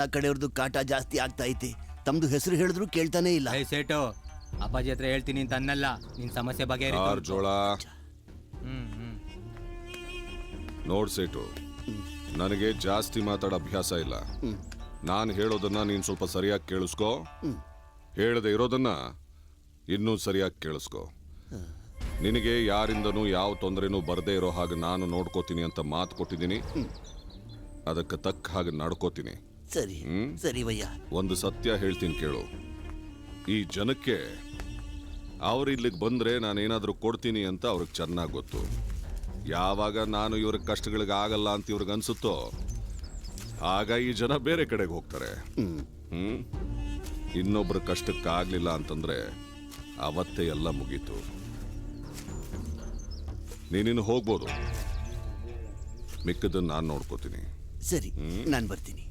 ಆ ಕಡೆಯವ್ರದ್ದು ಕಾಟ ಜಾಸ್ತಿ ಆಗ್ತಾ ಐತೆ. ತಮ್ದು ಹೆಸರು ಹೇಳಿದ್ರು ಕೇಳ್ತಾನೆ ಇಲ್ಲ. ಸೇಟು ಅಪ್ಪಾಜಿ ಹತ್ರ ಹೇಳ್ತೀನಿ ಅಂತ ಅನ್ನಲ್ಲ, ನಿನ್ ಸಮಸ್ಯೆ ಬಗೆಹರಿತು. ಜೋಳ ನೋಡ್ ಸೇಟು, ನನಗೆ ಜಾಸ್ತಿ ಮಾತಾಡೋ ಅಭ್ಯಾಸ ಇಲ್ಲ. ನಾನು ಹೇಳೋದನ್ನ ನೀನ್ ಸ್ವಲ್ಪ ಸರಿಯಾಗಿ ಕೇಳಿಸ್ಕೋ. ಹೇಳದೆ ಇರೋದನ್ನ ಇನ್ನೂ ಸರಿಯಾಗಿ ಕೇಳಿಸ್ಕೋ. ನಿನಗೆ ಯಾರಿಂದನೂ ಯಾವ ತೊಂದರೆನೂ ಬರದೇ ಇರೋ ಹಾಗೆ ನಾನು ನೋಡ್ಕೋತೀನಿ ಅಂತ ಮಾತು ಕೊಟ್ಟಿದ್ದೀನಿ. ಅದಕ್ಕೆ ತಕ್ಕ ಹಾಗೆ ನಡ್ಕೋತೀನಿ. ಸರಿ ಸರಿ ವಯ್ಯ. ಒಂದು ಸತ್ಯ ಹೇಳ್ತೀನಿ ಕೇಳು. ಈ ಜನಕ್ಕೆ ಅವ್ರು ಇಲ್ಲಿಗೆ ಬಂದ್ರೆ ನಾನೇನಾದ್ರೂ ಕೊಡ್ತೀನಿ ಅಂತ ಅವ್ರಿಗೆ ಚೆನ್ನಾಗಿ ಗೊತ್ತು. ಯಾವಾಗ ನಾನು ಇವ್ರ ಕಷ್ಟಗಳಿಗೆ ಆಗಲ್ಲ ಅಂತ ಇವ್ರಿಗೆ ಅನ್ಸುತ್ತೋ ಆಗ ಈ ಜನ ಬೇರೆ ಕಡೆಗೆ ಹೋಗ್ತಾರೆ. ಇನ್ನೊಬ್ರ ಕಷ್ಟಕ್ಕಾಗ್ಲಿಲ್ಲ ಅಂತಂದ್ರೆ ಅವತ್ತೇ ಎಲ್ಲ ಮುಗೀತು. ನೀನಿನ್ನು ಹೋಗ್ಬೋದು, ಮಿಕ್ಕದನ್ನ ನಾನು ನೋಡ್ಕೋತೀನಿ. ಸರಿ, ನಾನು ಬರ್ತೀನಿ.